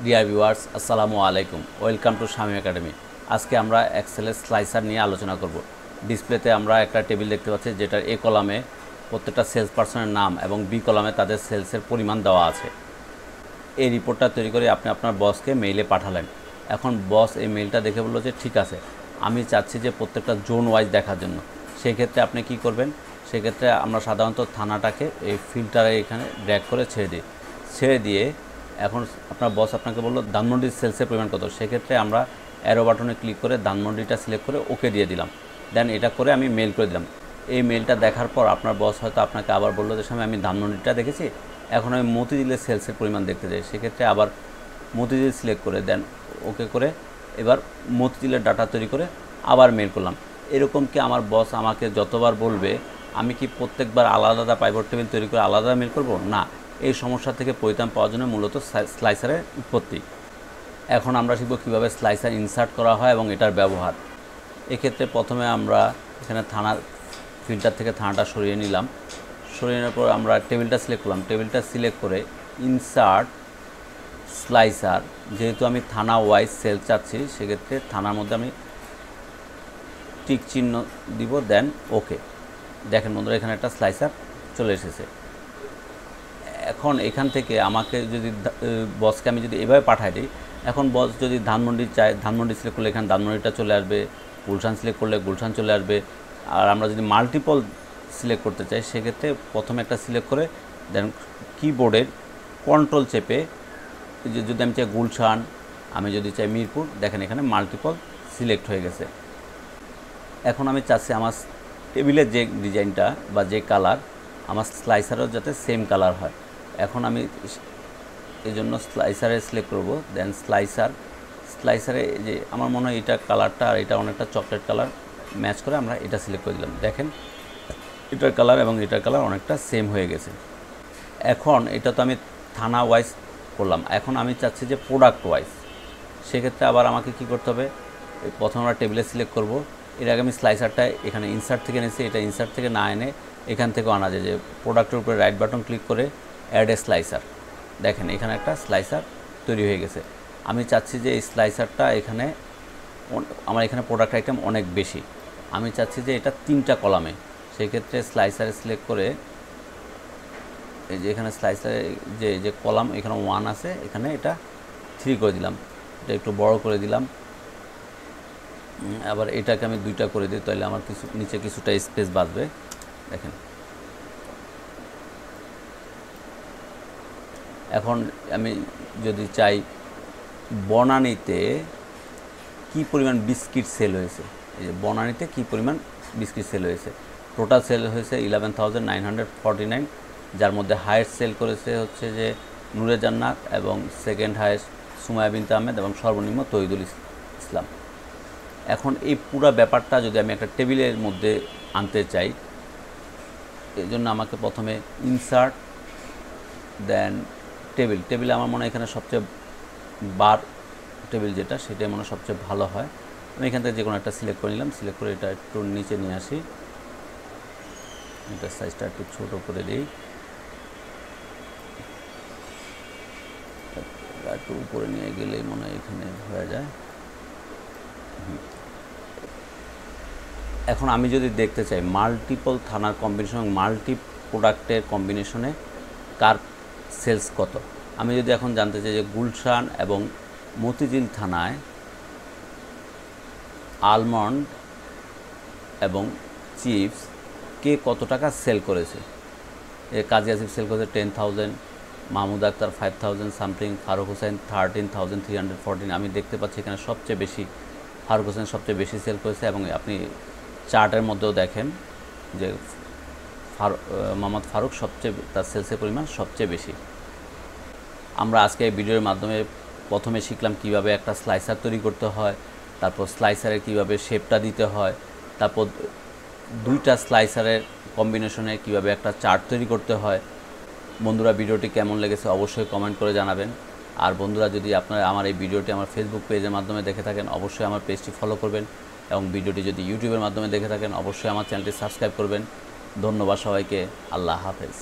Dear viewers, আসসালামু আলাইকুম। Welcome to Shamim academy. আজকে আমরা এক্সেলের স্লাইসার নিয়ে আলোচনা করব। ডিসপ্লেতে আমরা একটা টেবিল দেখতে পাচ্ছি, যেটার এ কলামে প্রত্যেকটা সেলস পার্সনের নাম এবং বি কলামে তাদের সেলসের পরিমাণ দেওয়া আছে। এই রিপোর্টটা তৈরি করে আপনি আপনার বসকে মেইলে পাঠালেন। এখন বস এই মেইলটা দেখে বললো যে ঠিক আছে, আমি চাচ্ছি যে প্রত্যেকটা জোন ওয়াইজ দেখার জন্য। সেক্ষেত্রে আপনি কি করবেন? সেক্ষেত্রে আমরা সাধারণত থানাটাকে এই ফিল্টারে এখানে ড্র্যাগ করে ছেড়ে দিয়ে এখন আপনার বস আপনাকে বললো ধানমন্ডির সেলসের পরিমাণ কত। সেক্ষেত্রে আমরা অ্যারো বাটনে ক্লিক করে ধানমন্ডিটা সিলেক্ট করে ওকে দিয়ে দিলাম। দেন এটা করে আমি মেল করে দিলাম। এই মেলটা দেখার পর আপনার বস হয়তো আপনাকে আবার বললো যে স্বামী, আমি ধানমন্ডিটা দেখেছি, এখন আমি মতিঝিলের সেলসের পরিমাণ দেখতে চাই। সেক্ষেত্রে আবার মতিঝিল সিলেক্ট করে দেন ওকে করে এবার মতিঝিলের ডাটা তৈরি করে আবার মেল করলাম। এরকম কি আমার বস আমাকে যতবার বলবে আমি কি প্রত্যেকবার আলাদা আলাদা পাইভট টেবিল তৈরি করে আলাদা মেল করব? না, এই সমস্যা থেকে পরিত্রাণ পাওয়ার জন্য মূলত স্লাইসারের উৎপত্তি। এখন আমরা শিখব কীভাবে স্লাইসার ইনসার্ট করা হয় এবং এটার ব্যবহার। এক্ষেত্রে প্রথমে আমরা এখানে থানার ফিল্টার থেকে থানাটা সরিয়ে নিলাম। সরিয়ে নেওয়ার পর আমরা টেবিলটা সিলেক্ট করলাম। টেবিলটা সিলেক্ট করে ইনসার্ট স্লাইসার, যেহেতু আমি থানা ওয়াইজ সেল চাচ্ছি সেক্ষেত্রে থানার মধ্যে আমি টিক চিহ্ন দিব, দেন ওকে। দেখেন বন্ধুরা, এখানে একটা স্লাইসার চলে এসেছে। এখন এখান থেকে আমাকে যদি বসকে আমি যদি এভাবে পাঠাই দিই, এখন বস যদি ধানমন্ডি চায়, ধানমন্ডি সিলেক্ট করলে এখানে ধানমন্ডিটা চলে আসবে, গুলশান সিলেক্ট করলে গুলশান চলে আসবে। আর আমরা যদি মাল্টিপল সিলেক্ট করতে চাই সেক্ষেত্রে প্রথমে একটা সিলেক্ট করে দেন কিবোর্ডের কন্ট্রোল চেপে যদি আমি চাই গুলশান, আমি যদি চাই মিরপুর, দেখেন এখানে মাল্টিপল সিলেক্ট হয়ে গেছে। এখন আমি চাচ্ছি আমার টেবিলের যে ডিজাইনটা বা যে কালার আমার স্লাইসারও যাতে সেম কালার হয়। এখন আমি এই জন্য স্লাইসারে সিলেক্ট করব, দেন স্লাইসারে যে আমার মনে হয় এটা কালারটা আর এটা অনেকটা চকলেট কালার ম্যাচ করে আমরা এটা সিলেক্ট করে দিলাম। দেখেন এটার কালার এবং এটার কালার অনেকটা সেম হয়ে গেছে। এখন এটা তো আমি থানা ওয়াইজ করলাম, এখন আমি চাচ্ছি যে প্রোডাক্ট ওয়াইজ। সেক্ষেত্রে আবার আমাকে কি করতে হবে? প্রথমে আমরা টেবিলে সিলেক্ট করব। এর আগে আমি স্লাইসারটা এখানে ইনসার্ট থেকে এনেছি, এটা ইনসার্ট থেকে না এনে এখান থেকেও আনা যায় যে প্রোডাক্টের উপরে রাইট বাটন ক্লিক করে অ্যাড এ স্লাইসার। দেখেন এখানে একটা স্লাইসার তৈরি হয়ে গেছে। আমি চাচ্ছি যে এই স্লাইসারটা এখানে আমার এখানে প্রোডাক্ট আইটেম অনেক বেশি, আমি চাচ্ছি যে এটা 3টা কলামে। সেই ক্ষেত্রে স্লাইসারে সিলেক্ট করে এই যে এখানে স্লাইসারে যে কলাম এখানে 1 আছে, এখানে এটা 3 করে দিলাম, এটা একটু বড় করে দিলাম। আবার এটাকে আমি 2টা করে দিই, তাহলে আমার নিচে কিছুটা স্পেস বাঁচবে। দেখেন এখন আমি যদি চাই বনানীতে কি পরিমাণ বিস্কিট সেল হয়েছে, এই যে বনানীতে কি পরিমাণ বিস্কিট সেল হয়েছে, টোটাল সেল হয়েছে 11,949, যার মধ্যে হাইয়েস্ট সেল করেছে হচ্ছে যে নূরে জান্নাত এবং সেকেন্ড হাইয়েস্ট সুমাইয়া বিনতে আহমেদ এবং সর্বনিম্ন তহিদুল ইসলাম। এখন এই পুরো ব্যাপারটা যদি আমি একটা টেবিলের মধ্যে আনতে চাই, এই জন্য আমাকে প্রথমে ইনসার্ট দেন টেবিলে আমার মনে হয় এখানে সবচেয়ে বার টেবিল যেটা সেটাই মনে হয় সবচেয়ে ভালো হয়। আমি এখান থেকে যে কোনো একটা সিলেক্ট করে নিলাম, সিলেক্ট করে এটা একটু নিচে নিয়ে আসি, এটা সাইজটা একটু ছোট করে দিই, একটু উপরে নিয়ে গেলেই মনে হয় এখানে হয়ে যায়। এখন আমি যদি দেখতে চাই মাল্টিপল থানার কম্বিনেশন, মাল্টি প্রোডাক্টের কম্বিনেশনে কার সেলস কত, আমি যদি এখন জানতে চাই যে গুলশান এবং মতিঝিল থানায় আলমন্ড এবং চিপস কে কত টাকা সেল করেছে। কাজী আসিফ সেল করেছে 10,000, মাহমুদ আক্তার 5,000 সামথিং, ফারুক হোসেন 13,314। আমি দেখতে পাচ্ছি এখানে সবচেয়ে বেশি ফারুক হোসেন সবচেয়ে বেশি সেল করেছে এবং আপনি চার্টের মধ্যেও দেখেন যে মোহাম্মদ ফারুক তার সেলসের পরিমাণ সবচেয়ে বেশি। আমরা আজকে এই ভিডিওর মাধ্যমে প্রথমে শিখলাম কিভাবে একটা স্লাইসার তৈরি করতে হয়, তারপর স্লাইসারে কিভাবে শেপটা দিতে হয়, তারপর 2টা স্লাইসারের কম্বিনেশনে কিভাবে একটা চার্ট তৈরি করতে হয়। বন্ধুরা, ভিডিওটি কেমন লেগেছে অবশ্যই কমেন্ট করে জানাবেন। আর বন্ধুরা, যদি আপনারা আমার এই ভিডিওটি আমার ফেসবুক পেজের মাধ্যমে দেখে থাকেন অবশ্যই আমার পেজটি ফলো করবেন, এবং ভিডিওটি যদি ইউটিউবের মাধ্যমে দেখে থাকেন অবশ্যই আমার চ্যানেলটি সাবস্ক্রাইব করবেন। ধন্যবাদ সবাইকে, আল্লাহ হাফেজ।